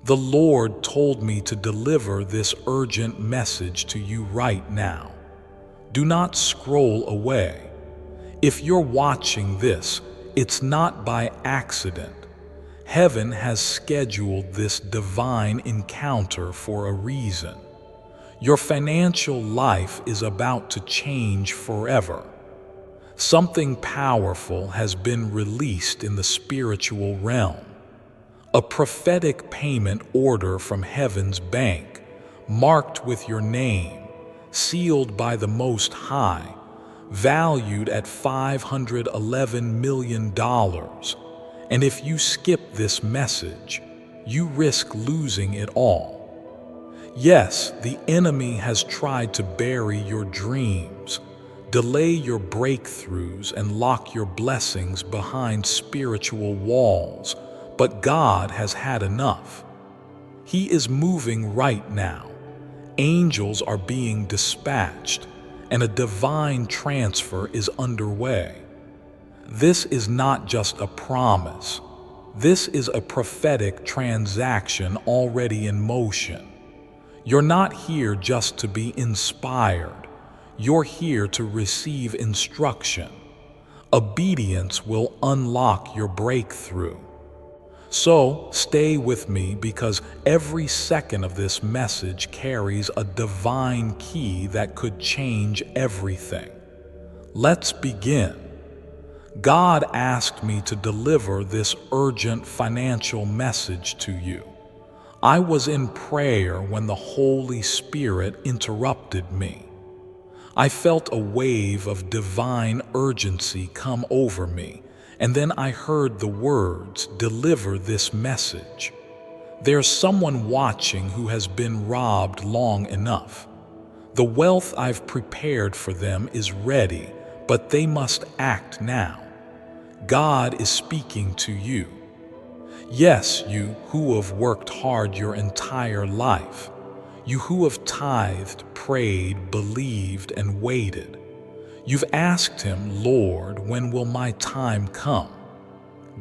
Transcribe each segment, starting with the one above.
The Lord told me to deliver this urgent message to you right now. Do not scroll away. If you're watching this, it's not by accident. Heaven has scheduled this divine encounter for a reason. Your financial life is about to change forever. Something powerful has been released in the spiritual realm. A prophetic payment order from Heaven's bank, marked with your name, sealed by the Most High, valued at $511 million. And if you skip this message, you risk losing it all. Yes, the enemy has tried to bury your dreams, delay your breakthroughs, and lock your blessings behind spiritual walls, but God has had enough. He is moving right now. Angels are being dispatched, and a divine transfer is underway. This is not just a promise. This is a prophetic transaction already in motion. You're not here just to be inspired. You're here to receive instruction. Obedience will unlock your breakthrough. So stay with me, because every second of this message carries a divine key that could change everything. Let's begin. God asked me to deliver this urgent financial message to you. I was in prayer when the Holy Spirit interrupted me. I felt a wave of divine urgency come over me, and then I heard the words, "Deliver this message." There's someone watching who has been robbed long enough. The wealth I've prepared for them is ready, but they must act now. God is speaking to you. Yes, you who have worked hard your entire life. You who have tithed, prayed, believed, and waited. You've asked Him, "Lord, when will my time come?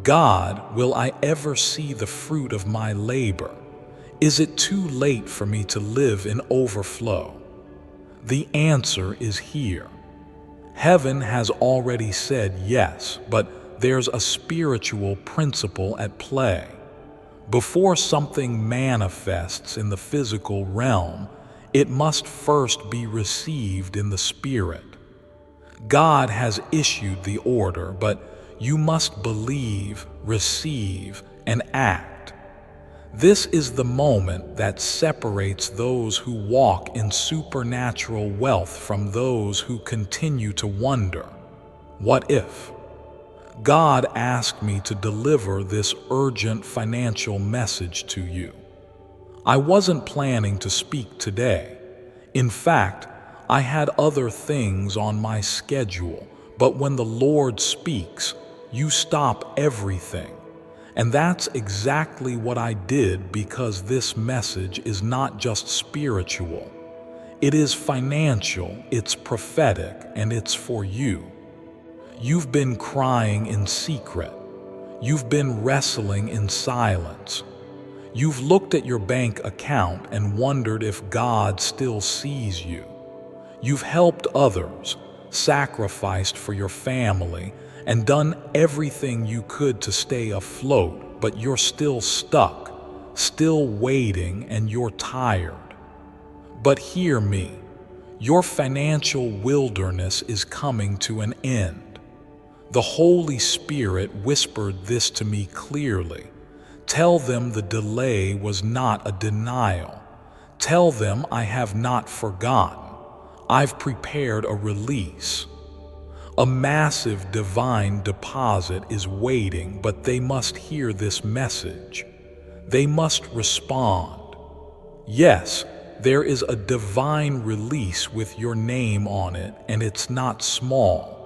God, will I ever see the fruit of my labor? Is it too late for me to live in overflow?" The answer is here. Heaven has already said yes, but there's a spiritual principle at play. Before something manifests in the physical realm, it must first be received in the spirit. God has issued the order, but you must believe, receive, and act. This is the moment that separates those who walk in supernatural wealth from those who continue to wonder, "What if?" God asked me to deliver this urgent financial message to you. I wasn't planning to speak today. In fact, I had other things on my schedule, but when the Lord speaks, you stop everything. And that's exactly what I did, because this message is not just spiritual. It is financial, it's prophetic, and it's for you. You've been crying in secret. You've been wrestling in silence. You've looked at your bank account and wondered if God still sees you. You've helped others, sacrificed for your family, and done everything you could to stay afloat, but you're still stuck, still waiting, and you're tired. But hear me, your financial wilderness is coming to an end. The Holy Spirit whispered this to me clearly. Tell them the delay was not a denial. Tell them I have not forgotten. I've prepared a release. A massive divine deposit is waiting, but they must hear this message. They must respond. Yes, there is a divine release with your name on it, and it's not small.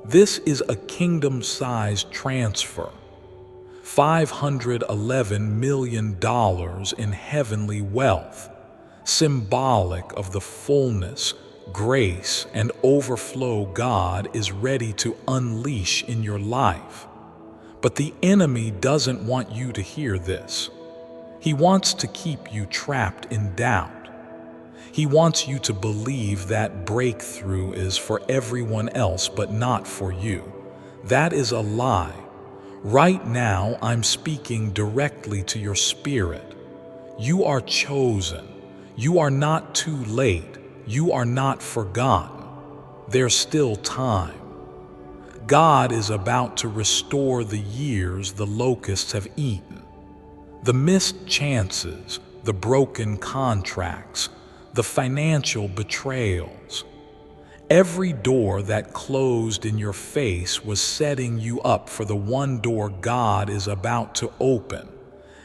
This is a kingdom-sized transfer. $511 million in heavenly wealth, symbolic of the fullness, grace, and overflow God is ready to unleash in your life. But the enemy doesn't want you to hear this. He wants to keep you trapped in doubt. He wants you to believe that breakthrough is for everyone else but not for you. That is a lie. Right now, I'm speaking directly to your spirit. You are chosen. You are not too late. You are not forgotten. There's still time. God is about to restore the years the locusts have eaten. The missed chances, the broken contracts, the financial betrayals. Every door that closed in your face was setting you up for the one door God is about to open.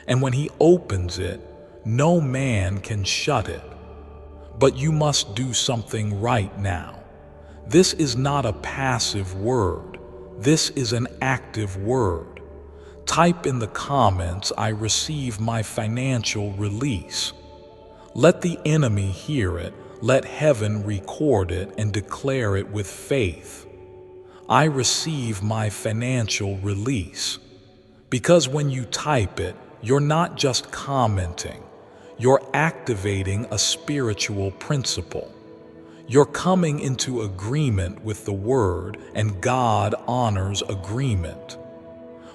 And when He opens it, no man can shut it. But you must do something right now. This is not a passive word. This is an active word. Type in the comments, "I receive my financial release." Let the enemy hear it, let heaven record it, and declare it with faith. I receive my financial release. Because when you type it, you're not just commenting, you're activating a spiritual principle. You're coming into agreement with the word, and God honors agreement.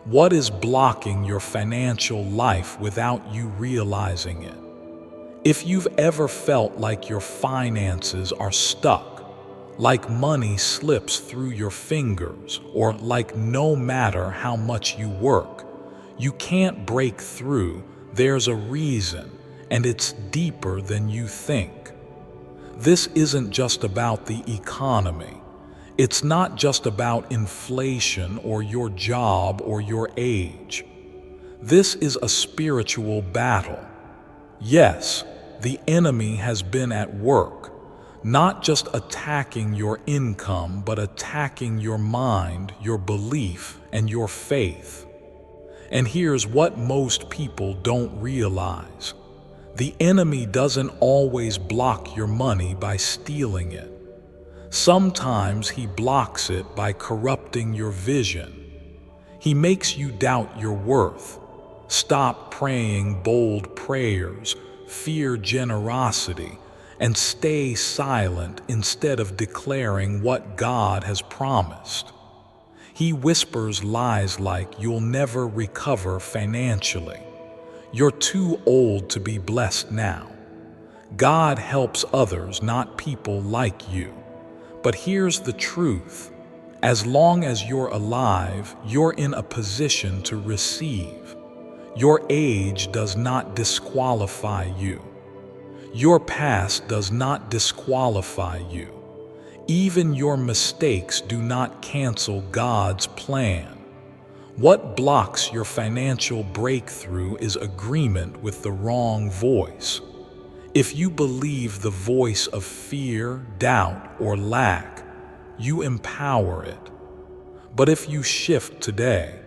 What is blocking your financial life without you realizing it? If you've ever felt like your finances are stuck, like money slips through your fingers, or like no matter how much you work, you can't break through, there's a reason, and it's deeper than you think. This isn't just about the economy. It's not just about inflation or your job or your age. This is a spiritual battle. Yes, the enemy has been at work, not just attacking your income, but attacking your mind, your belief, and your faith. And here's what most people don't realize. The enemy doesn't always block your money by stealing it. Sometimes he blocks it by corrupting your vision. He makes you doubt your worth. Stop praying bold prayers, fear generosity, and stay silent instead of declaring what God has promised. He whispers lies like you'll never recover financially. You're too old to be blessed now. God helps others, not people like you. But here's the truth. As long as you're alive, you're in a position to receive. Your age does not disqualify you. Your past does not disqualify you. Even your mistakes do not cancel God's plan. What blocks your financial breakthrough is agreement with the wrong voice. If you believe the voice of fear, doubt, or lack, you empower it. But if you shift today,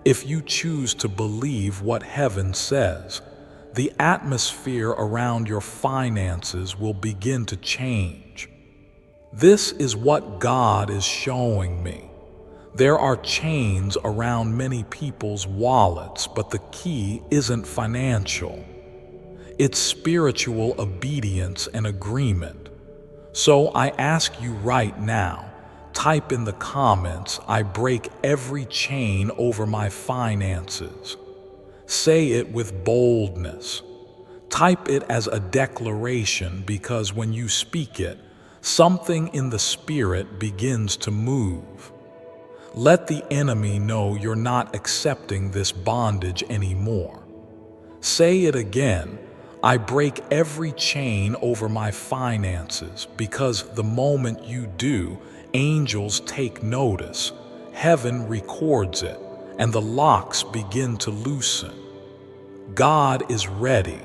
if you choose to believe what heaven says, the atmosphere around your finances will begin to change. This is what God is showing me. There are chains around many people's wallets, but the key isn't financial. It's spiritual obedience and agreement. So I ask you right now, type in the comments, "I break every chain over my finances." Say it with boldness. Type it as a declaration, because when you speak it, something in the spirit begins to move. Let the enemy know you're not accepting this bondage anymore. Say it again, "I break every chain over my finances," because the moment you do, angels take notice, heaven records it, and the locks begin to loosen. God is ready.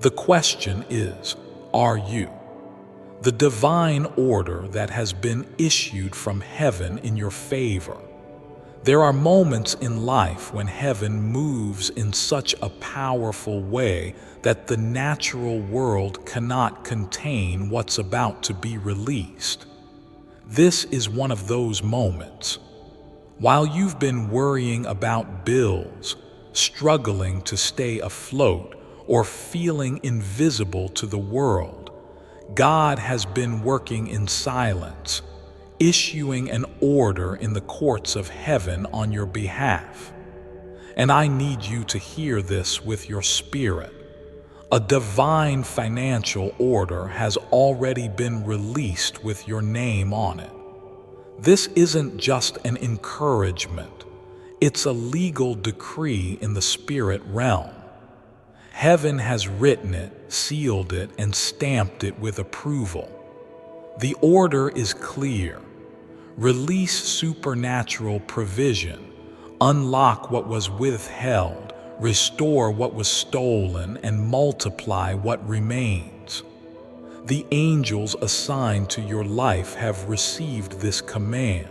The question is, are you? The divine order that has been issued from heaven in your favor. There are moments in life when heaven moves in such a powerful way that the natural world cannot contain what's about to be released. This is one of those moments. While you've been worrying about bills, struggling to stay afloat, or feeling invisible to the world, God has been working in silence, issuing an order in the courts of heaven on your behalf. And I need you to hear this with your spirit. A divine financial order has already been released with your name on it. This isn't just an encouragement, it's a legal decree in the spirit realm. Heaven has written it, sealed it, and stamped it with approval. The order is clear. Release supernatural provision, unlock what was withheld, restore what was stolen, and multiply what remains. The angels assigned to your life have received this command.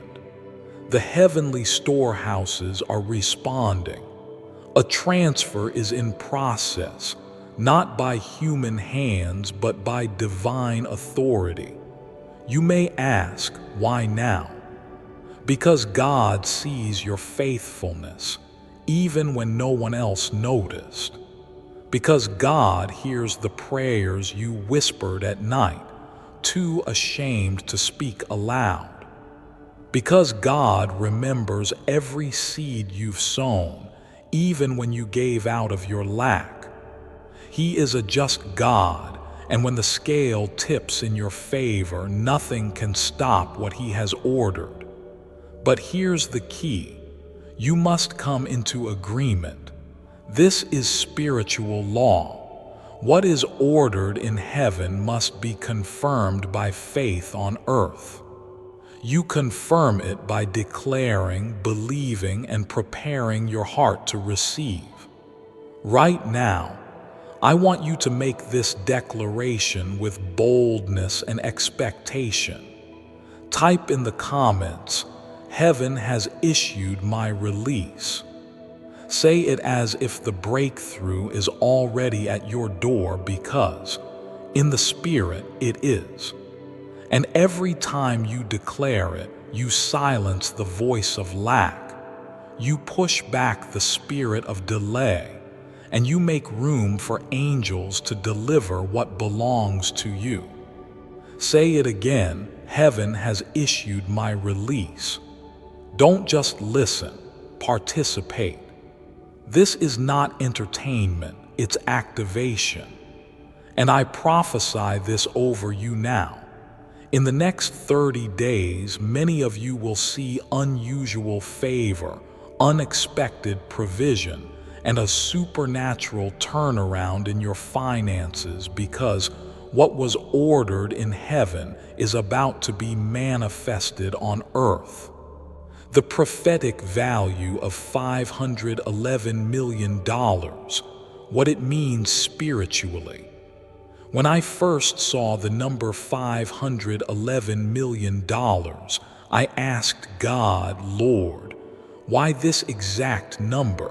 The heavenly storehouses are responding. A transfer is in process, not by human hands, but by divine authority. You may ask, why now? Because God sees your faithfulness, even when no one else noticed. Because God hears the prayers you whispered at night, too ashamed to speak aloud. Because God remembers every seed you've sown, even when you gave out of your lack. He is a just God, and when the scale tips in your favor, nothing can stop what He has ordered. But here's the key. You must come into agreement. This is spiritual law. What is ordered in heaven must be confirmed by faith on earth. You confirm it by declaring, believing, and preparing your heart to receive. Right now, I want you to make this declaration with boldness and expectation. Type in the comments, "Heaven has issued my release." Say it as if the breakthrough is already at your door, because, in the Spirit, it is. And every time you declare it, you silence the voice of lack. You push back the spirit of delay, and you make room for angels to deliver what belongs to you. Say it again, "Heaven has issued my release." Don't just listen, participate. This is not entertainment, it's activation. And I prophesy this over you now. In the next 30 days, many of you will see unusual favor, unexpected provision, and a supernatural turnaround in your finances, because what was ordered in heaven is about to be manifested on earth. The prophetic value of $511 million, what it means spiritually. When I first saw the number $511 million, I asked God, "Lord, why this exact number?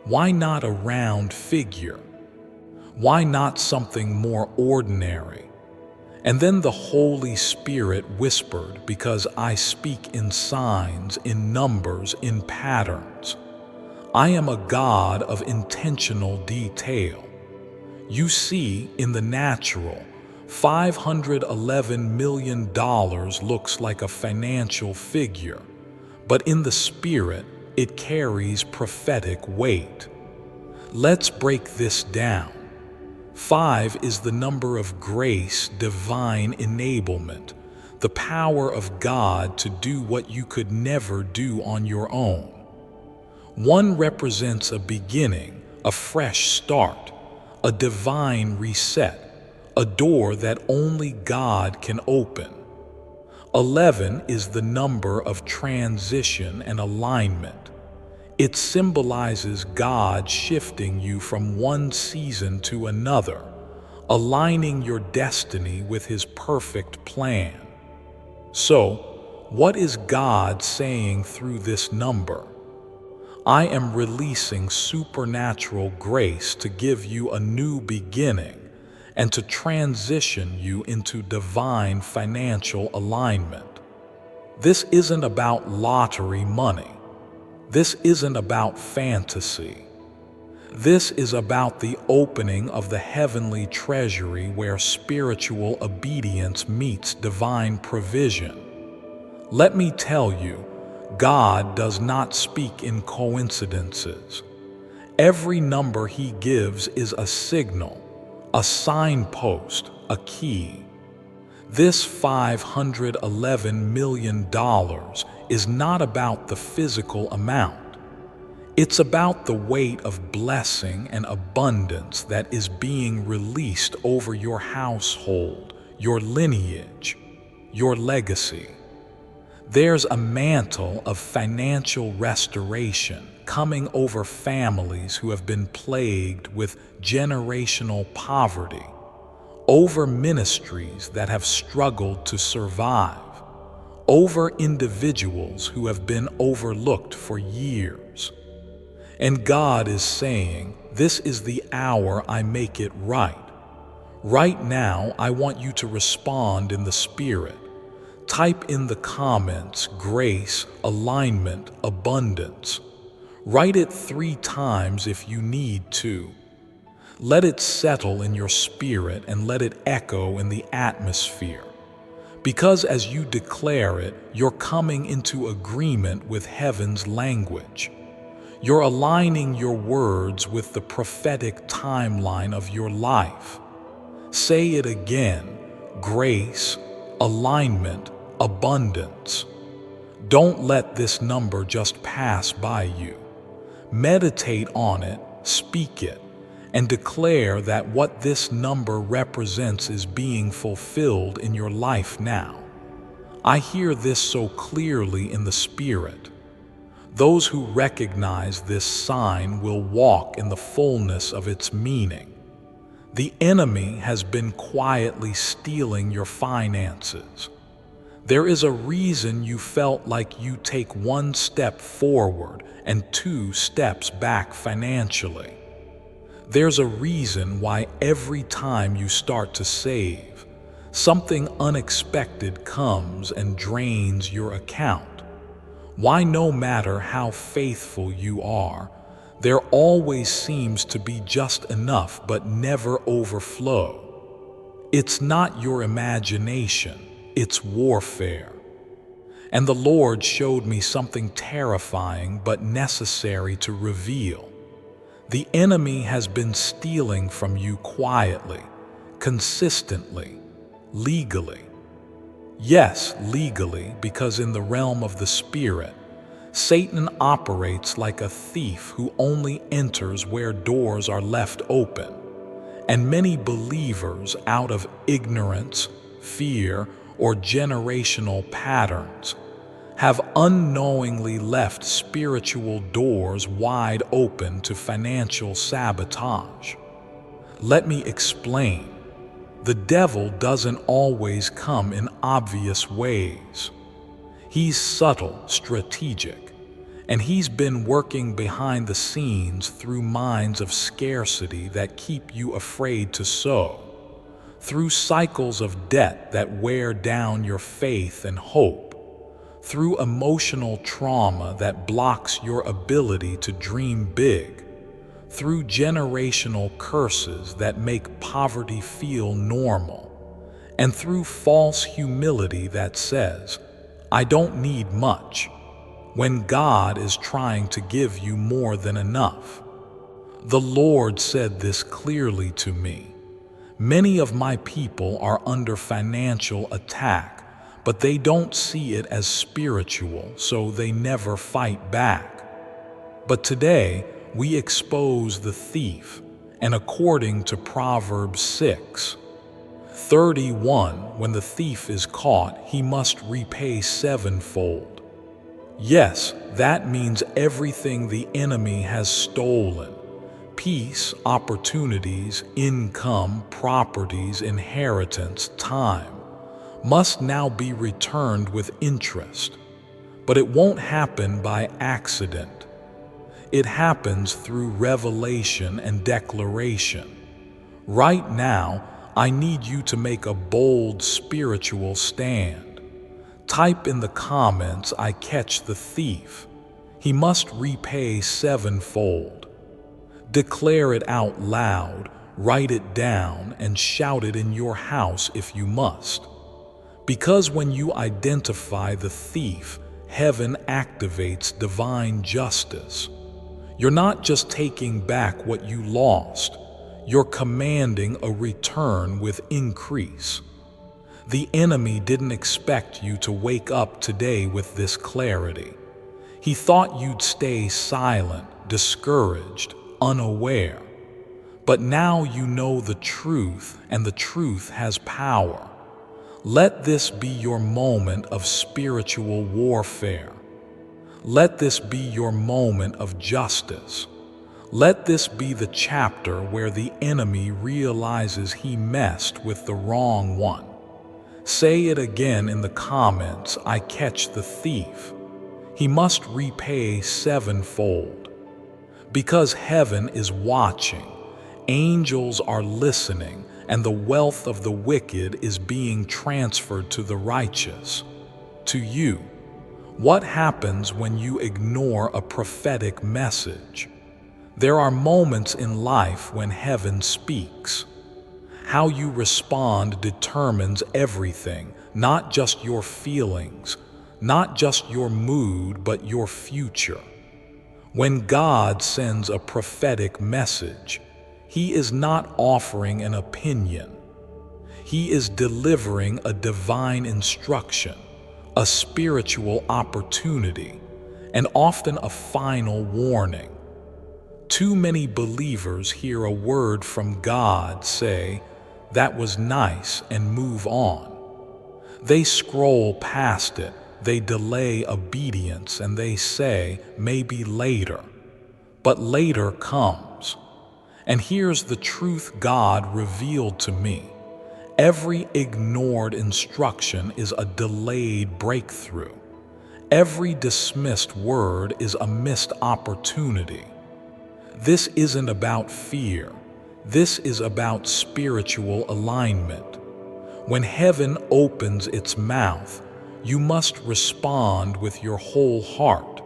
Why not a round figure? Why not something more ordinary?" And then the Holy Spirit whispered, "Because I speak in signs, in numbers, in patterns. I am a God of intentional detail." You see, in the natural, $511 million looks like a financial figure, but in the spirit, it carries prophetic weight. Let's break this down. 5 is the number of grace, divine enablement, the power of God to do what you could never do on your own. 1 represents a beginning, a fresh start, a divine reset, a door that only God can open. 11 is the number of transition and alignment. It symbolizes God shifting you from one season to another, aligning your destiny with His perfect plan. So, what is God saying through this number? I am releasing supernatural grace to give you a new beginning and to transition you into divine financial alignment. This isn't about lottery money. This isn't about fantasy. This is about the opening of the heavenly treasury where spiritual obedience meets divine provision. Let me tell you, God does not speak in coincidences. Every number He gives is a signal, a signpost, a key. This $511 million is not about the physical amount. It's about the weight of blessing and abundance that is being released over your household, your lineage, your legacy. There's a mantle of financial restoration coming over families who have been plagued with generational poverty, over ministries that have struggled to survive, over individuals who have been overlooked for years. And God is saying, this is the hour I make it right. Right now, I want you to respond in the Spirit. Type in the comments, grace, alignment, abundance. Write it 3 times if you need to. Let it settle in your spirit and let it echo in the atmosphere. Because as you declare it, you're coming into agreement with heaven's language. You're aligning your words with the prophetic timeline of your life. Say it again: grace, alignment, abundance. Don't let this number just pass by you. Meditate on it, speak it, and declare that what this number represents is being fulfilled in your life now. I hear this so clearly in the Spirit. Those who recognize this sign will walk in the fullness of its meaning. The enemy has been quietly stealing your finances. There is a reason you felt like you take 1 step forward and 2 steps back financially. There's a reason why every time you start to save, something unexpected comes and drains your account. Why no matter how faithful you are, there always seems to be just enough but never overflow. It's not your imagination, it's warfare. And the Lord showed me something terrifying but necessary to reveal. The enemy has been stealing from you quietly, consistently, legally. Yes, legally, because in the realm of the Spirit, Satan operates like a thief who only enters where doors are left open. And many believers, out of ignorance, fear, or generational patterns, have unknowingly left spiritual doors wide open to financial sabotage. Let me explain. The devil doesn't always come in obvious ways. He's subtle, strategic, and he's been working behind the scenes through minds of scarcity that keep you afraid to sow, through cycles of debt that wear down your faith and hope, through emotional trauma that blocks your ability to dream big, through generational curses that make poverty feel normal, and through false humility that says, I don't need much, when God is trying to give you more than enough. The Lord said this clearly to me. Many of my people are under financial attack, but they don't see it as spiritual, so they never fight back. But today, we expose the thief, and according to Proverbs 6:31, when the thief is caught, he must repay 7-fold. Yes, that means everything the enemy has stolen: peace, opportunities, income, properties, inheritance, time, must now be returned with interest. But it won't happen by accident. It happens through revelation and declaration. Right now, I need you to make a bold spiritual stand. Type in the comments, I catch the thief. He must repay 7-fold. Declare it out loud, write it down, and shout it in your house if you must. Because when you identify the thief, heaven activates divine justice. You're not just taking back what you lost, you're commanding a return with increase. The enemy didn't expect you to wake up today with this clarity. He thought you'd stay silent, discouraged, unaware. But now you know the truth, and the truth has power. Let this be your moment of spiritual warfare. Let this be your moment of justice. Let this be the chapter where the enemy realizes he messed with the wrong one. Say it again in the comments, I catch the thief. He must repay sevenfold. Because heaven is watching, angels are listening, and the wealth of the wicked is being transferred to the righteous. To you, what happens when you ignore a prophetic message? There are moments in life when heaven speaks. How you respond determines everything, not just your feelings, not just your mood, but your future. When God sends a prophetic message, He is not offering an opinion. He is delivering a divine instruction, a spiritual opportunity, and often a final warning. Too many believers hear a word from God, say, "That was nice," and move on. They scroll past it, they delay obedience, and they say, "Maybe later." But later comes. And here's the truth God revealed to me. Every ignored instruction is a delayed breakthrough. Every dismissed word is a missed opportunity. This isn't about fear. This is about spiritual alignment. When heaven opens its mouth, you must respond with your whole heart.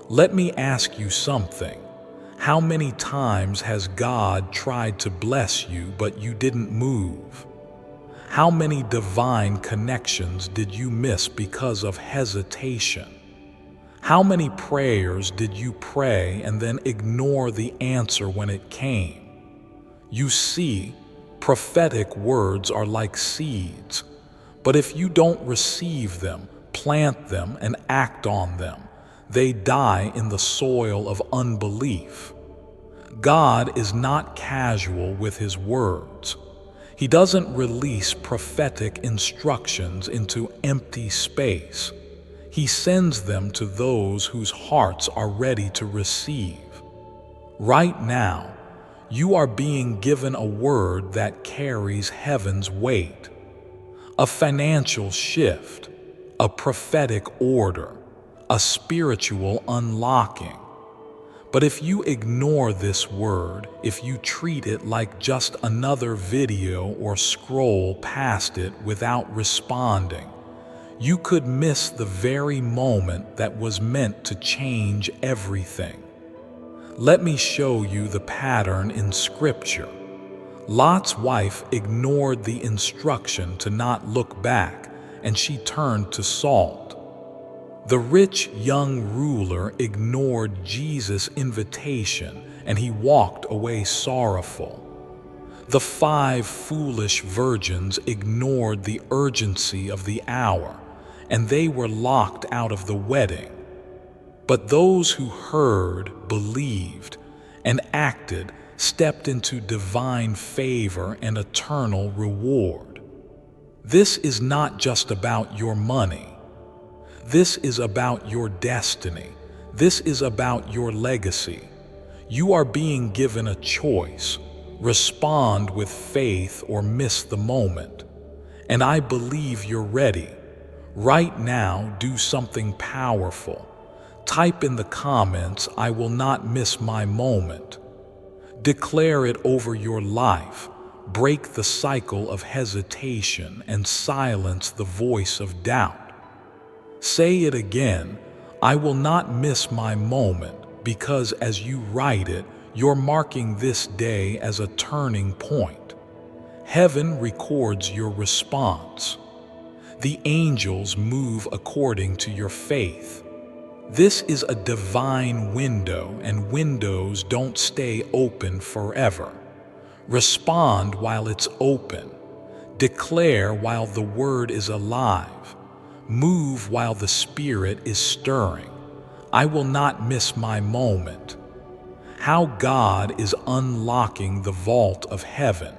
Let me ask you something. How many times has God tried to bless you, but you didn't move? How many divine connections did you miss because of hesitation? How many prayers did you pray and then ignore the answer when it came? You see, prophetic words are like seeds, but if you don't receive them, plant them, and act on them, they die in the soil of unbelief. God is not casual with His words. He doesn't release prophetic instructions into empty space. He sends them to those whose hearts are ready to receive. Right now, you are being given a word that carries heaven's weight. A financial shift, a prophetic order, a spiritual unlocking. But if you ignore this word, if you treat it like just another video or scroll past it without responding, you could miss the very moment that was meant to change everything. Let me show you the pattern in Scripture. Lot's wife ignored the instruction to not look back, and she turned to salt. The rich young ruler ignored Jesus' invitation, and he walked away sorrowful. The 5 foolish virgins ignored the urgency of the hour, and they were locked out of the wedding. But those who heard, believed, and acted stepped into divine favor and eternal reward. This is not just about your money. This is about your destiny. This is about your legacy. You are being given a choice. Respond with faith or miss the moment. And I believe you're ready. Right now, do something powerful. Type in the comments, "I will not miss my moment." Declare it over your life. Break the cycle of hesitation and silence the voice of doubt. Say it again, "I will not miss my moment," because as you write it, you're marking this day as a turning point. Heaven records your response. The angels move according to your faith. This is a divine window, and windows don't stay open forever. Respond while it's open. Declare while the word is alive. Move while the Spirit is stirring. I will not miss my moment. How God is unlocking the vault of heaven.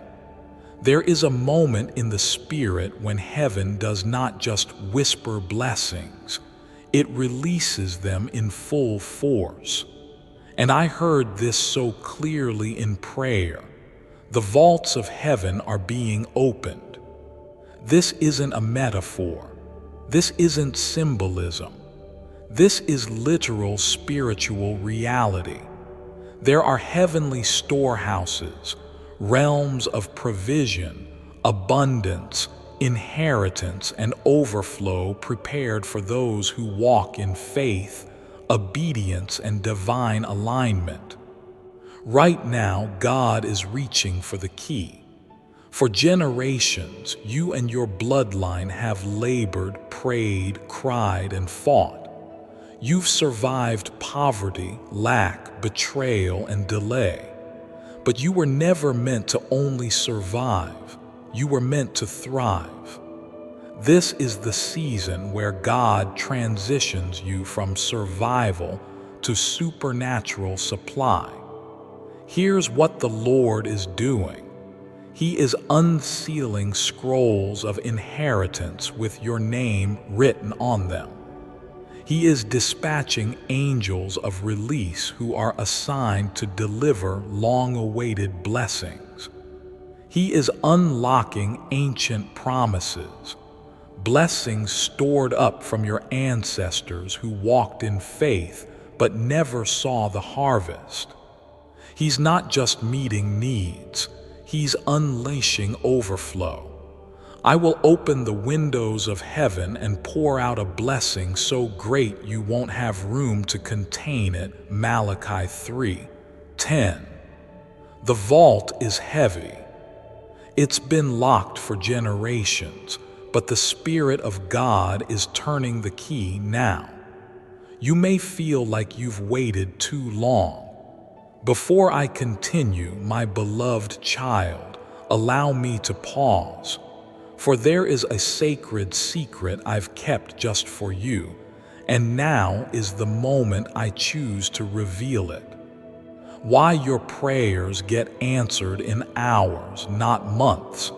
There is a moment in the Spirit when heaven does not just whisper blessings, it releases them in full force. And I heard this so clearly in prayer. The vaults of heaven are being opened. This isn't a metaphor. This isn't symbolism. This is literal spiritual reality. There are heavenly storehouses, realms of provision, abundance, inheritance, and overflow prepared for those who walk in faith, obedience, and divine alignment. Right now, God is reaching for the key. For generations, you and your bloodline have labored, prayed, cried, and fought. You've survived poverty, lack, betrayal, and delay. But you were never meant to only survive. You were meant to thrive. This is the season where God transitions you from survival to supernatural supply. Here's what the Lord is doing. He is unsealing scrolls of inheritance with your name written on them. He is dispatching angels of release who are assigned to deliver long-awaited blessings. He is unlocking ancient promises, blessings stored up from your ancestors who walked in faith but never saw the harvest. He's not just meeting needs, He's unleashing overflow. I will open the windows of heaven and pour out a blessing so great you won't have room to contain it. Malachi 3:10. The vault is heavy. It's been locked for generations, but the Spirit of God is turning the key now. You may feel like you've waited too long. Before I continue, my beloved child, allow me to pause. For there is a sacred secret I've kept just for you, and now is the moment I choose to reveal it. Why your prayers get answered in hours, not months.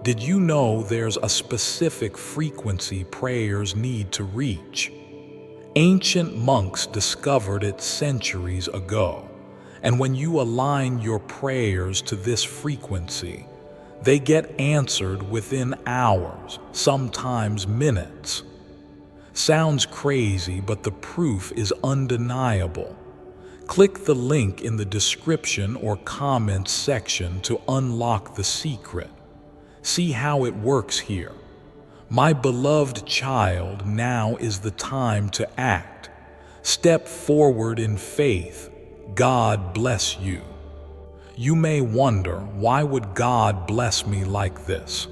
Did you know there's a specific frequency prayers need to reach? Ancient monks discovered it centuries ago, and when you align your prayers to this frequency, they get answered within hours, sometimes minutes. Sounds crazy, but the proof is undeniable. Click the link in the description or comments section to unlock the secret. See how it works here. My beloved child, now is the time to act. Step forward in faith. God bless you. You may wonder, why would God bless me like this?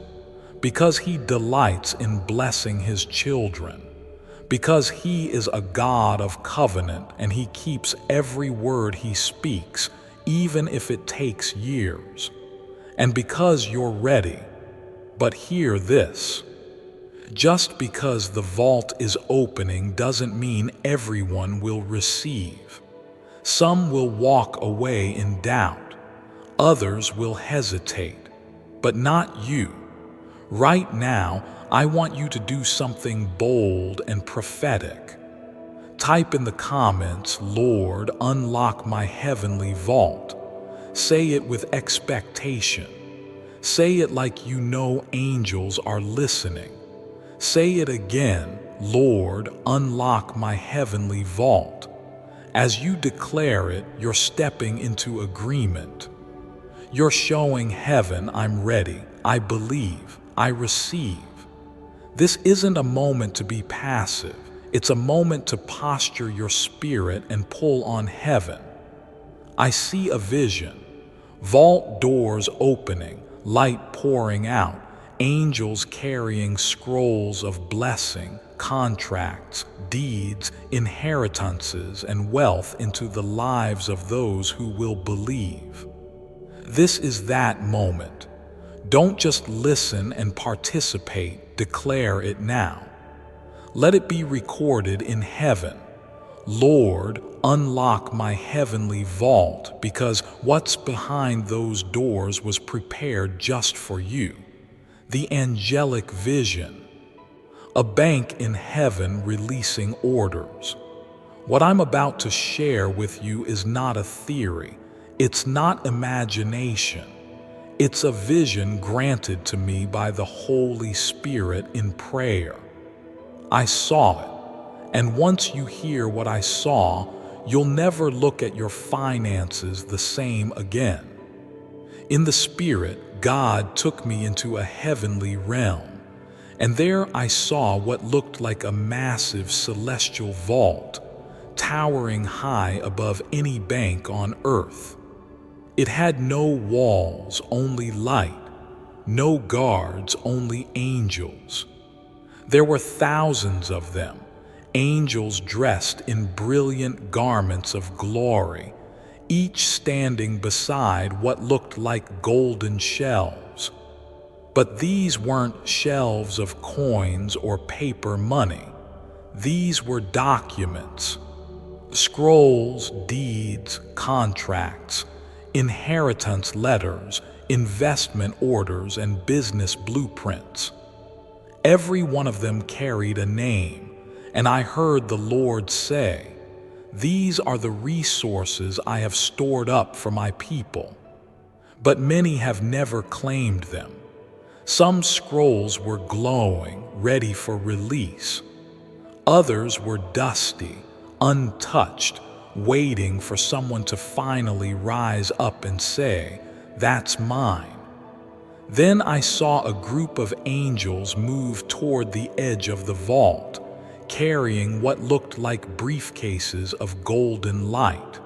Because He delights in blessing His children. Because He is a God of covenant and He keeps every word He speaks, even if it takes years. And because you're ready. But hear this. Just because the vault is opening doesn't mean everyone will receive. Some will walk away in doubt. Others will hesitate, but not you. Right now, I want you to do something bold and prophetic. Type in the comments, Lord, unlock my heavenly vault. Say it with expectation. Say it like you know angels are listening. Say it again, Lord, unlock my heavenly vault. As you declare it, you're stepping into agreement. You're showing heaven, I'm ready, I believe, I receive. This isn't a moment to be passive. It's a moment to posture your spirit and pull on heaven. I see a vision, vault doors opening, light pouring out, angels carrying scrolls of blessing, contracts, deeds, inheritances, and wealth into the lives of those who will believe. This is that moment. Don't just listen and participate, declare it now. Let it be recorded in heaven. Lord, unlock my heavenly vault, because what's behind those doors was prepared just for you. The angelic vision. A bank in heaven releasing orders. What I'm about to share with you is not a theory. It's not imagination. It's a vision granted to me by the Holy Spirit in prayer. I saw it, and once you hear what I saw, you'll never look at your finances the same again. In the Spirit, God took me into a heavenly realm, and there I saw what looked like a massive celestial vault, towering high above any bank on earth. It had no walls, only light, no guards, only angels. There were thousands of them, angels dressed in brilliant garments of glory, each standing beside what looked like golden shelves. But these weren't shelves of coins or paper money. These were documents, scrolls, deeds, contracts, inheritance letters, investment orders, and business blueprints. Every one of them carried a name, and I heard the Lord say, "These are the resources I have stored up for my people." But many have never claimed them. Some scrolls were glowing, ready for release. Others were dusty, untouched, waiting for someone to finally rise up and say, "That's mine." Then I saw a group of angels move toward the edge of the vault, carrying what looked like briefcases of golden light.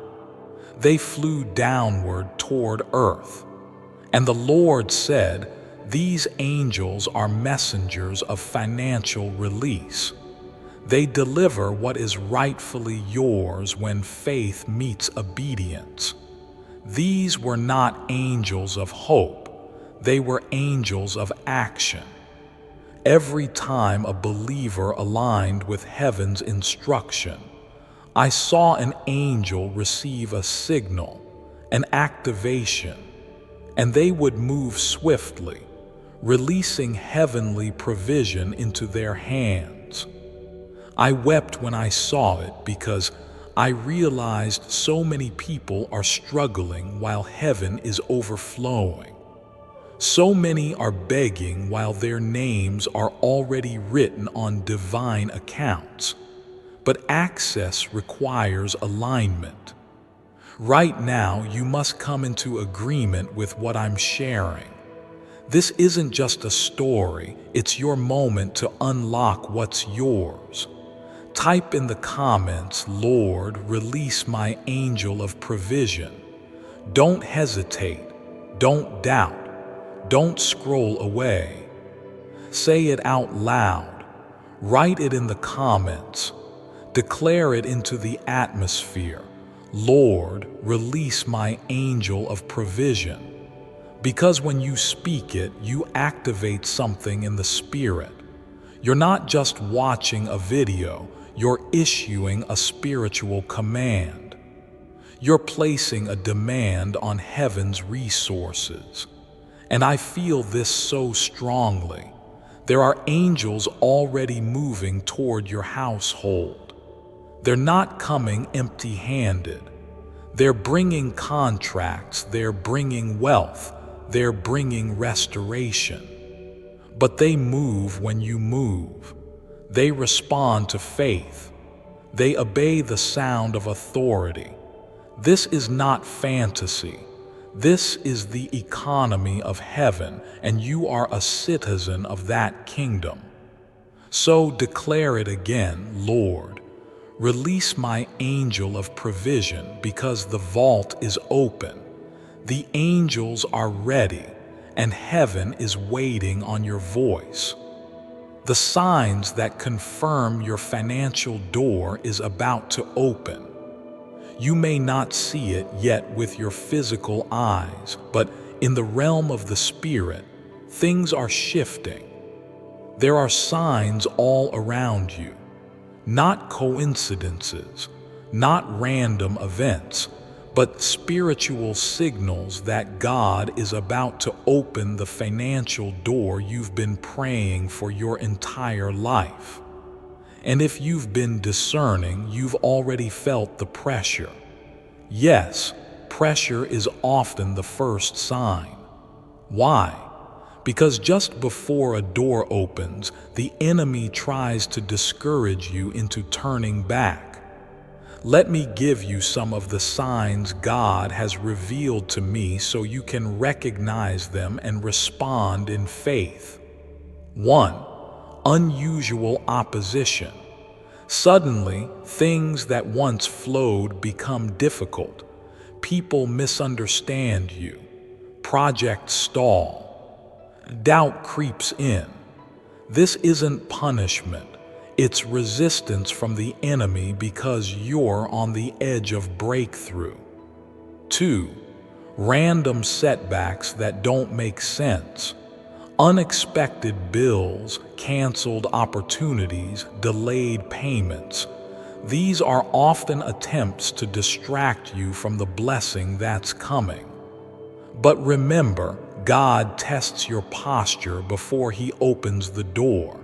They flew downward toward earth. And the Lord said, "These angels are messengers of financial release. They deliver what is rightfully yours when faith meets obedience." These were not angels of hope. They were angels of action. Every time a believer aligned with heaven's instruction, I saw an angel receive a signal, an activation, and they would move swiftly, releasing heavenly provision into their hands. I wept when I saw it because I realized so many people are struggling while heaven is overflowing. So many are begging while their names are already written on divine accounts. But access requires alignment. Right now, you must come into agreement with what I'm sharing. This isn't just a story, it's your moment to unlock what's yours. Type in the comments, "Lord, release my angel of provision." Don't hesitate, don't doubt. Don't scroll away. Say it out loud. Write it in the comments. Declare it into the atmosphere. "Lord, release my angel of provision." Because when you speak it, you activate something in the spirit. You're not just watching a video, you're issuing a spiritual command. You're placing a demand on heaven's resources. And I feel this so strongly. There are angels already moving toward your household. They're not coming empty-handed. They're bringing contracts, they're bringing wealth, they're bringing restoration. But they move when you move. They respond to faith. They obey the sound of authority. This is not fantasy. This is the economy of heaven, and you are a citizen of that kingdom. So declare it again, "Lord, Release my angel of provision because the vault is open. The angels are ready, and heaven is waiting on your voice. The signs that confirm your financial door is about to open. You may not see it yet with your physical eyes, but in the realm of the spirit, things are shifting. There are signs all around you, not coincidences, not random events, but spiritual signals that God is about to open the financial door you've been praying for your entire life. And if you've been discerning, you've already felt the pressure. Yes, pressure is often the first sign. Why? Because just before a door opens, the enemy tries to discourage you into turning back. Let me give you some of the signs God has revealed to me so you can recognize them and respond in faith. 1. Unusual opposition. Suddenly, things that once flowed become difficult. People misunderstand you. Projects stall. Doubt creeps in. This isn't punishment. It's resistance from the enemy because you're on the edge of breakthrough. 2. Random setbacks that don't make sense. Unexpected bills, canceled opportunities, delayed payments. These are often attempts to distract you from the blessing that's coming. But remember, God tests your posture before He opens the door.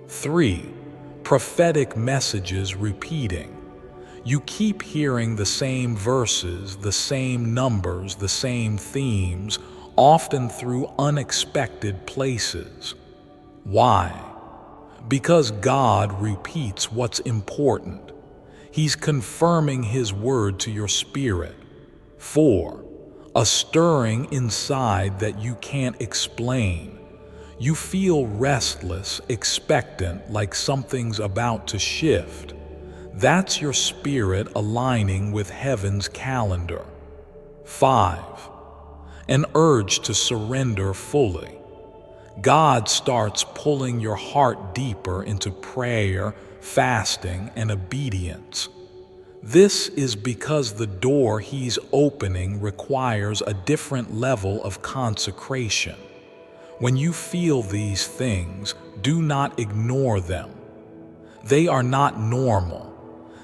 3. Prophetic messages repeating. You keep hearing the same verses, the same numbers, the same themes, often through unexpected places. Why? Because God repeats what's important. He's confirming His word to your spirit. 4. A stirring inside that you can't explain. You feel restless, expectant, like something's about to shift. That's your spirit aligning with heaven's calendar. 5. An urge to surrender fully. God starts pulling your heart deeper into prayer, fasting, and obedience. This is because the door He's opening requires a different level of consecration. When you feel these things, do not ignore them. They are not normal.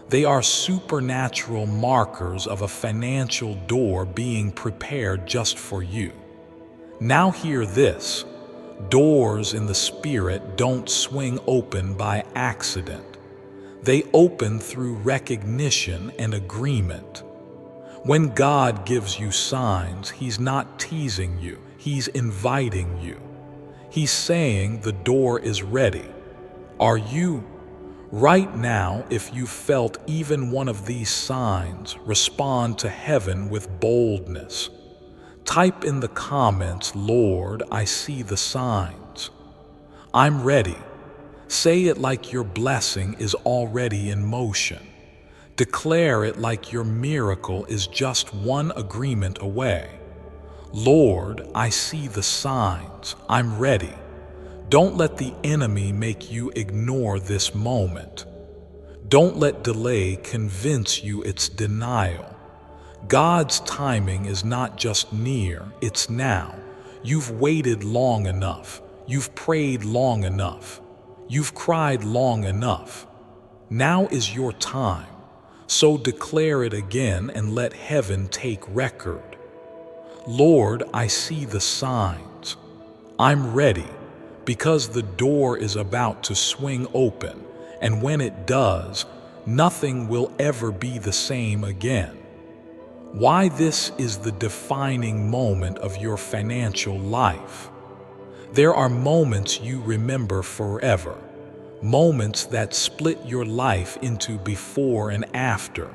They are supernatural markers of a financial door being prepared just for you. Now hear this. Doors in the Spirit don't swing open by accident. They open through recognition and agreement. When God gives you signs, He's not teasing you. He's inviting you. He's saying the door is ready. Are you? Right now, if you felt even one of these signs, respond to heaven with boldness. Type in the comments, Lord, I see the signs. I'm ready. Say it like your blessing is already in motion. Declare it like your miracle is just one agreement away. Lord, I see the signs. I'm ready. Don't let the enemy make you ignore this moment. Don't let delay convince you it's denial. God's timing is not just near, it's now. You've waited long enough. You've prayed long enough. You've cried long enough. Now is your time. So declare it again and let heaven take record. Lord, I see the signs. I'm ready, because the door is about to swing open, and when it does, nothing will ever be the same again. Why this is the defining moment of your financial life. There are moments you remember forever, moments that split your life into before and after,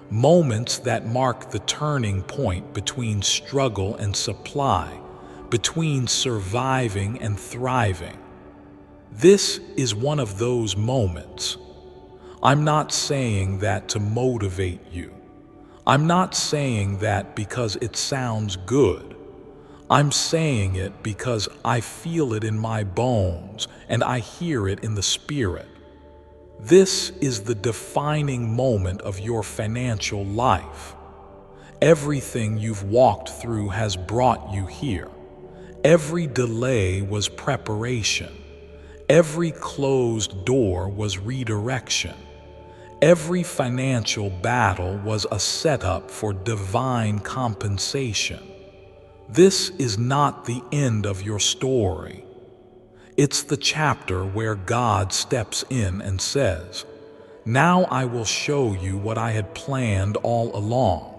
moments that mark the turning point between struggle and supply, between surviving and thriving. This is one of those moments. I'm not saying that to motivate you. I'm not saying that because it sounds good. I'm saying it because I feel it in my bones and I hear it in the spirit. This is the defining moment of your financial life. Everything you've walked through has brought you here. Every delay was preparation. Every closed door was redirection. Every financial battle was a setup for divine compensation. This is not the end of your story. It's the chapter where God steps in and says, "Now I will show you what I had planned all along."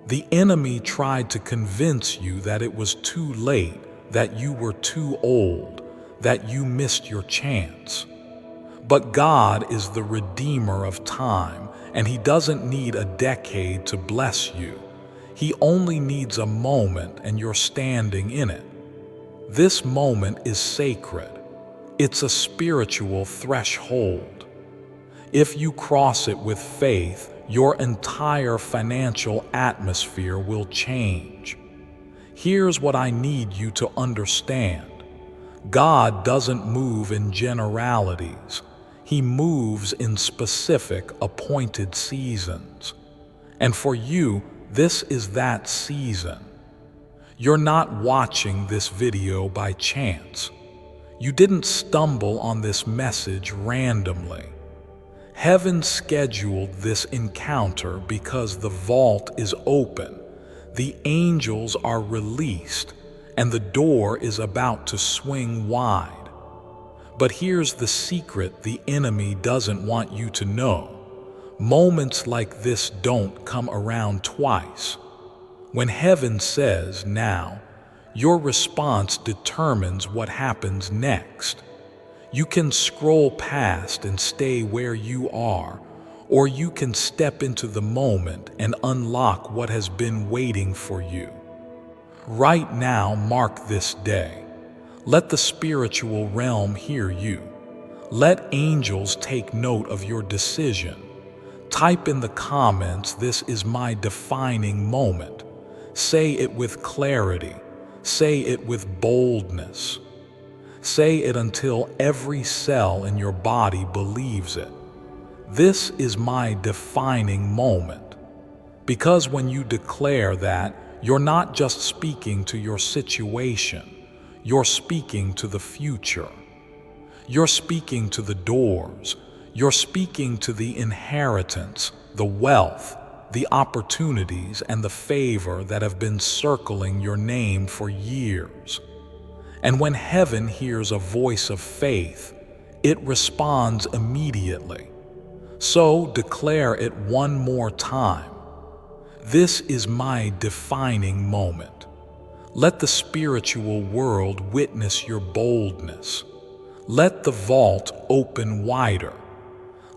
The enemy tried to convince you that it was too late, that you were too old, that you missed your chance. But God is the redeemer of time, and He doesn't need a decade to bless you. He only needs a moment, and you're standing in it. This moment is sacred. It's a spiritual threshold. If you cross it with faith, your entire financial atmosphere will change. Here's what I need you to understand. God doesn't move in generalities. He moves in specific, appointed seasons. And for you, this is that season. You're not watching this video by chance. You didn't stumble on this message randomly. Heaven scheduled this encounter because the vault is open, the angels are released, and the door is about to swing wide. But here's the secret the enemy doesn't want you to know. Moments like this don't come around twice. When heaven says now, your response determines what happens next. You can scroll past and stay where you are, or you can step into the moment and unlock what has been waiting for you. Right now, mark this day. Let the spiritual realm hear you. Let angels take note of your decision. Type in the comments, "This is my defining moment." Say it with clarity. Say it with boldness. Say it until every cell in your body believes it. This is my defining moment. Because when you declare that, you're not just speaking to your situation, you're speaking to the future. You're speaking to the doors. You're speaking to the inheritance, the wealth, the opportunities, and the favor that have been circling your name for years. And when heaven hears a voice of faith, it responds immediately. So declare it one more time. This is my defining moment. Let the spiritual world witness your boldness. Let the vault open wider.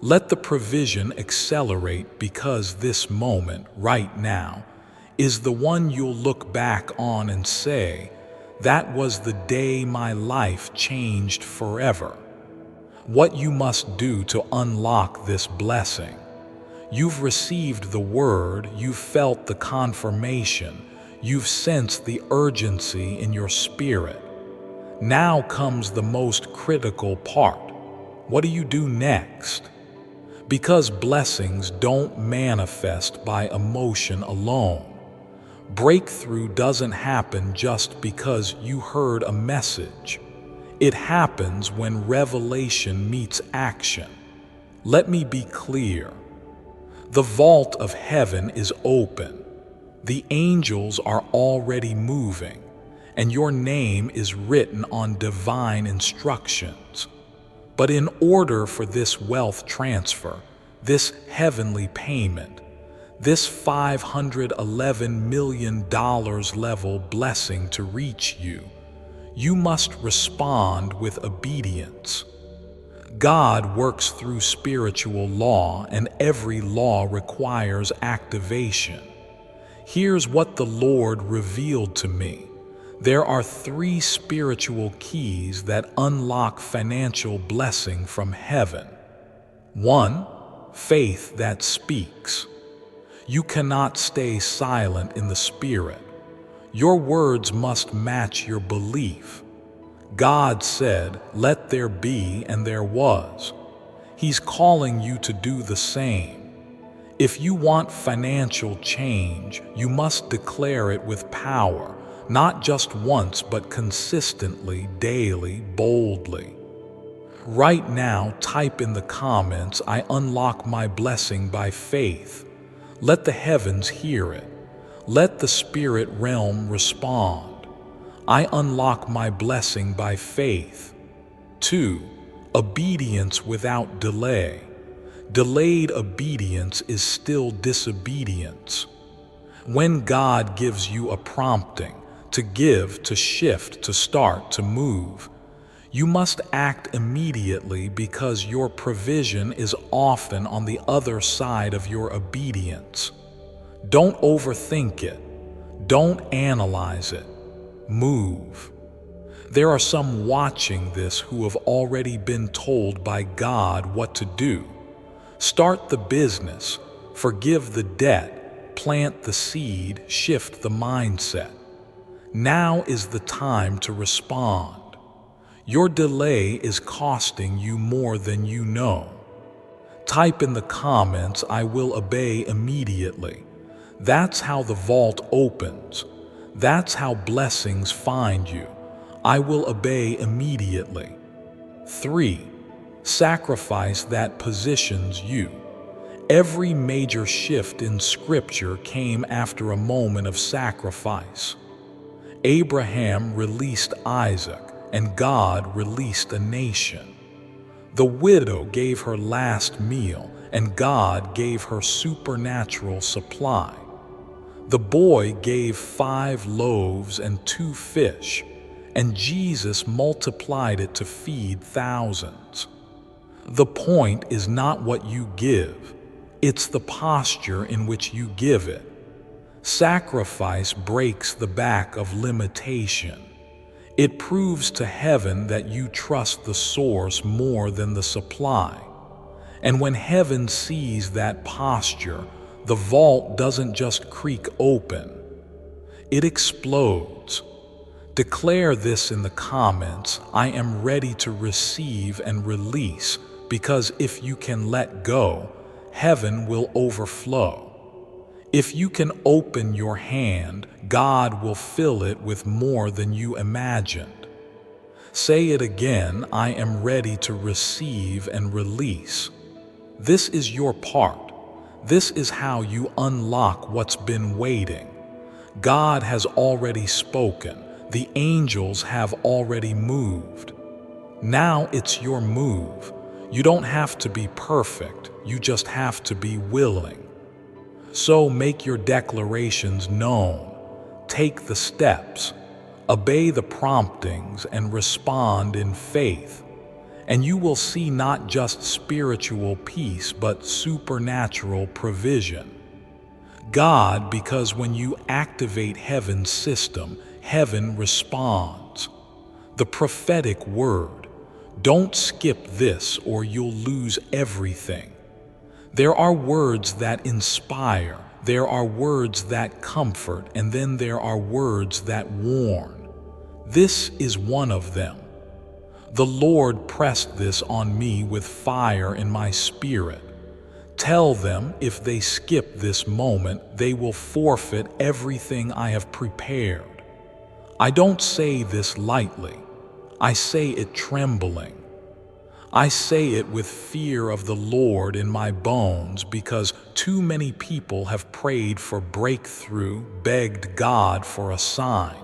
Let the provision accelerate, because this moment, right now, is the one you'll look back on and say, "That was the day my life changed forever." What you must do to unlock this blessing. You've received the word, you've felt the confirmation, you've sensed the urgency in your spirit. Now comes the most critical part. What do you do next? Because blessings don't manifest by emotion alone. Breakthrough doesn't happen just because you heard a message. It happens when revelation meets action. Let me be clear. The vault of heaven is open. The angels are already moving, and your name is written on divine instructions. But in order for this wealth transfer, this heavenly payment, this $511 million level blessing to reach you, you must respond with obedience. God works through spiritual law, and every law requires activation. Here's what the Lord revealed to me. There are 3 spiritual keys that unlock financial blessing from heaven. 1. Faith that speaks. You cannot stay silent in the Spirit. Your words must match your belief. God said, "Let there be," and there was. He's calling you to do the same. If you want financial change, you must declare it with power, not just once, but consistently, daily, boldly. Right now, type in the comments, "I unlock my blessing by faith." Let the heavens hear it. Let the spirit realm respond. I unlock my blessing by faith. 2. Obedience without delay. Delayed obedience is still disobedience. When God gives you a prompting to give, to shift, to start, to move, you must act immediately, because your provision is often on the other side of your obedience. Don't overthink it. Don't analyze it. Move. There are some watching this who have already been told by God what to do. Start the business, forgive the debt, plant the seed, shift the mindset. Now is the time to respond. Your delay is costing you more than you know. Type in the comments, "I will obey immediately." That's how the vault opens. That's how blessings find you. I will obey immediately. 3. Sacrifice that positions you. Every major shift in Scripture came after a moment of sacrifice. Abraham released Isaac, and God released a nation. The widow gave her last meal, and God gave her supernatural supply. The boy gave 5 loaves and 2 fish, and Jesus multiplied it to feed thousands. The point is not what you give, it's the posture in which you give it. Sacrifice breaks the back of limitation. It proves to heaven that you trust the source more than the supply. And when heaven sees that posture, the vault doesn't just creak open, it explodes. Declare this in the comments, "I am ready to receive and release," because if you can let go, heaven will overflow. If you can open your hand, God will fill it with more than you imagined. Say it again, "I am ready to receive and release." This is your part. This is how you unlock what's been waiting. God has already spoken. The angels have already moved. Now it's your move. You don't have to be perfect. You just have to be willing. So make your declarations known. Take the steps. Obey the promptings and respond in faith. And you will see not just spiritual peace, but supernatural provision. God, because when you activate heaven's system, heaven responds. The prophetic word. Don't skip this or you'll lose everything. There are words that inspire, there are words that comfort, and then there are words that warn. This is one of them. The Lord pressed this on me with fire in my spirit. Tell them if they skip this moment, they will forfeit everything I have prepared. I don't say this lightly. I say it trembling. I say it with fear of the Lord in my bones, because too many people have prayed for breakthrough, begged God for a sign,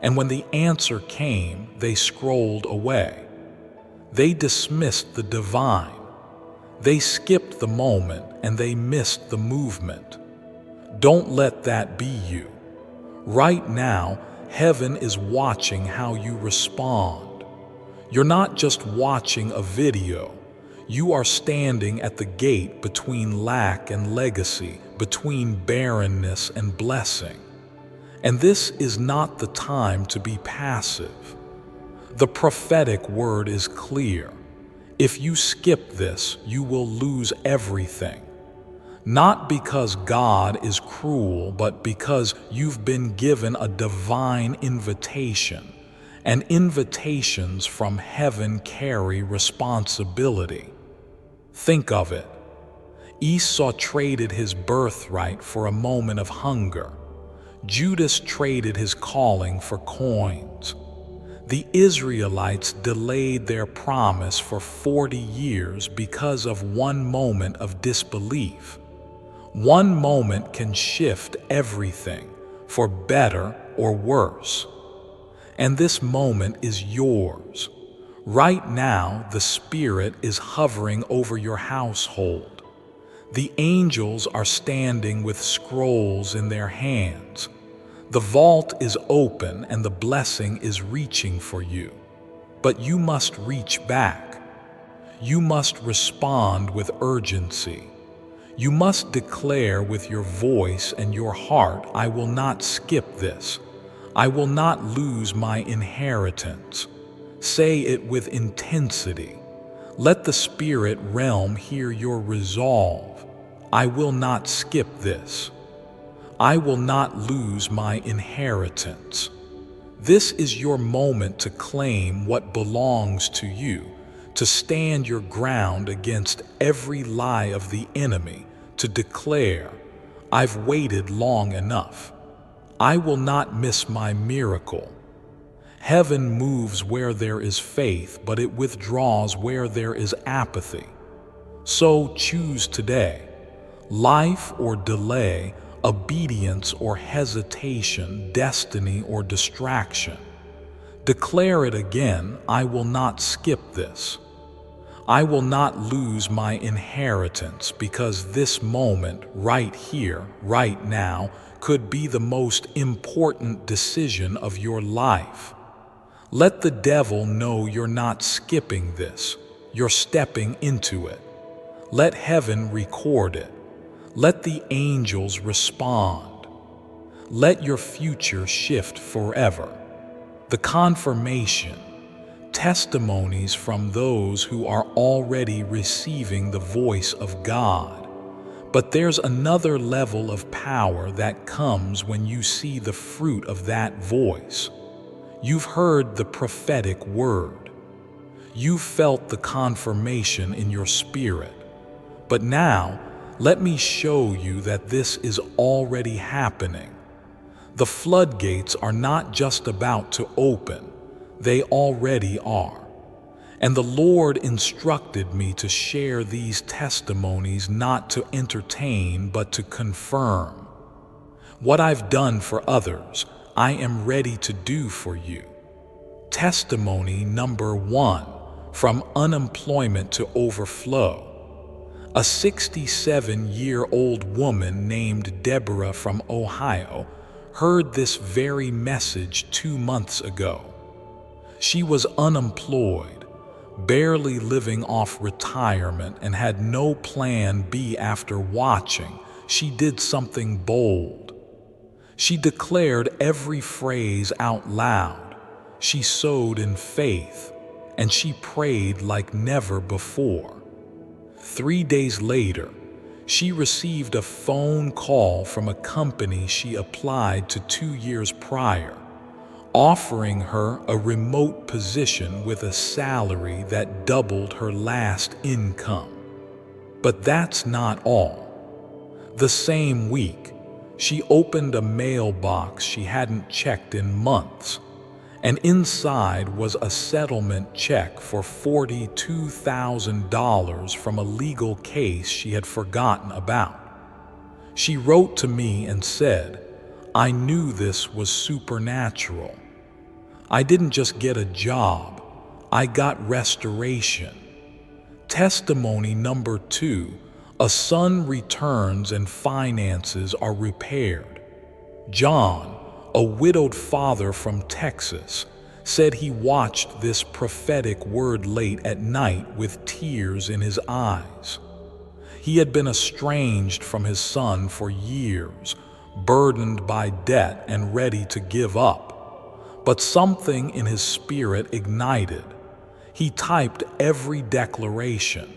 and when the answer came, they scrolled away. They dismissed the divine. They skipped the moment and they missed the movement. Don't let that be you. Right now, heaven is watching how you respond. You're not just watching a video. You are standing at the gate between lack and legacy, between barrenness and blessing. And this is not the time to be passive. The prophetic word is clear. If you skip this, you will lose everything. Not because God is cruel, but because you've been given a divine invitation, and invitations from heaven carry responsibility. Think of it. Esau traded his birthright for a moment of hunger. Judas traded his calling for coins. The Israelites delayed their promise for 40 years because of one moment of disbelief. One moment can shift everything, for better or worse. And this moment is yours. Right now, the Spirit is hovering over your household. The angels are standing with scrolls in their hands. The vault is open and the blessing is reaching for you. But you must reach back. You must respond with urgency. You must declare with your voice and your heart, I will not skip this. I will not lose my inheritance. Say it with intensity. Let the spirit realm hear your resolve. I will not skip this. I will not lose my inheritance. This is your moment to claim what belongs to you, to stand your ground against every lie of the enemy, to declare, I've waited long enough. I will not miss my miracle. Heaven moves where there is faith, but it withdraws where there is apathy. So choose today, life or delay, obedience or hesitation, destiny or distraction. Declare it again, I will not skip this. I will not lose my inheritance, because this moment, right here, right now, could be the most important decision of your life. Let the devil know you're not skipping this, you're stepping into it. Let heaven record it. Let the angels respond. Let your future shift forever. The confirmation, testimonies from those who are already receiving the voice of God. But there's another level of power that comes when you see the fruit of that voice. You've heard the prophetic word. You've felt the confirmation in your spirit. But now, let me show you that this is already happening. The floodgates are not just about to open, they already are. And the Lord instructed me to share these testimonies not to entertain but to confirm. What I've done for others, I am ready to do for you. Testimony number 1, from unemployment to overflow. A 67-year-old woman named Deborah from Ohio heard this very message 2 months ago. She was unemployed, barely living off retirement, and had no plan B. After watching, she did something bold. She declared every phrase out loud. She sowed in faith, and she prayed like never before. 3 days later, she received a phone call from a company she applied to 2 years prior, offering her a remote position with a salary that doubled her last income. But that's not all. The same week, she opened a mailbox she hadn't checked in months, and inside was a settlement check for $42,000 from a legal case she had forgotten about. She wrote to me and said, I knew this was supernatural. I didn't just get a job, I got restoration. Testimony number 2, a son returns and finances are repaired. John, a widowed father from Texas, said he watched this prophetic word late at night with tears in his eyes. He had been estranged from his son for years, burdened by debt and ready to give up. But something in his spirit ignited. He typed every declaration.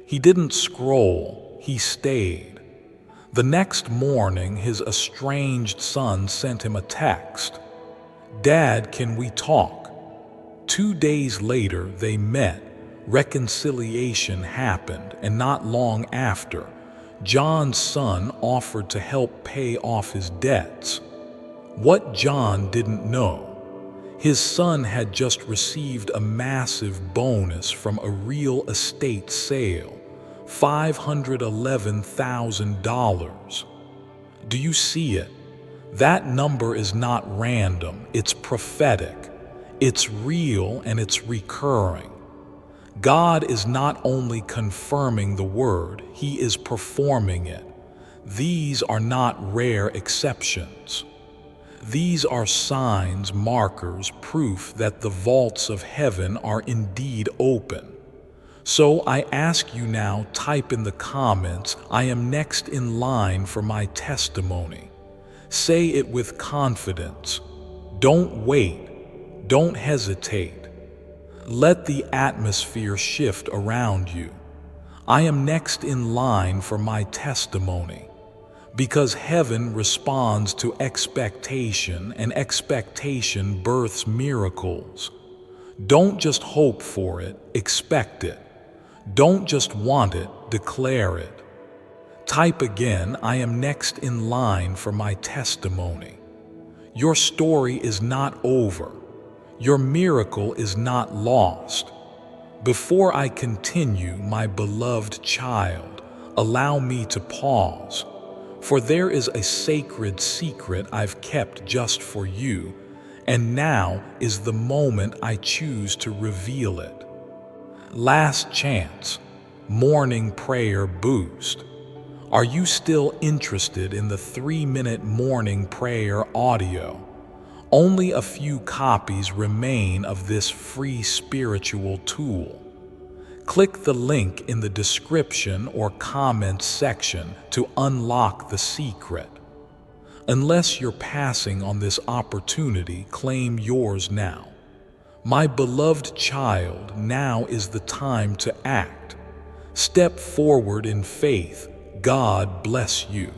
He didn't scroll, he stayed. The next morning, his estranged son sent him a text. "Dad, can we talk?" 2 days later, they met. Reconciliation happened, and not long after, John's son offered to help pay off his debts. What John didn't know, his son had just received a massive bonus from a real estate sale, $511,000. Do you see it? That number is not random, it's prophetic. It's real and it's recurring. God is not only confirming the word, He is performing it. These are not rare exceptions. These are signs, markers, proof that the vaults of heaven are indeed open. So I ask you now, type in the comments, "I am next in line for my testimony." Say it with confidence. Don't wait. Don't hesitate. Let the atmosphere shift around you. I am next in line for my testimony. Because heaven responds to expectation, and expectation births miracles. Don't just hope for it, expect it. Don't just want it, declare it. Type again, "I am next in line for my testimony." Your story is not over. Your miracle is not lost. Before I continue, my beloved child, allow me to pause, for there is a sacred secret I've kept just for you, and now is the moment I choose to reveal it. Last chance, morning prayer boost. Are you still interested in the 3-minute morning prayer audio? Only a few copies remain of this free spiritual tool. Click the link in the description or comments section to unlock the secret. Unless you're passing on this opportunity, claim yours now. My beloved child, now is the time to act. Step forward in faith. God bless you.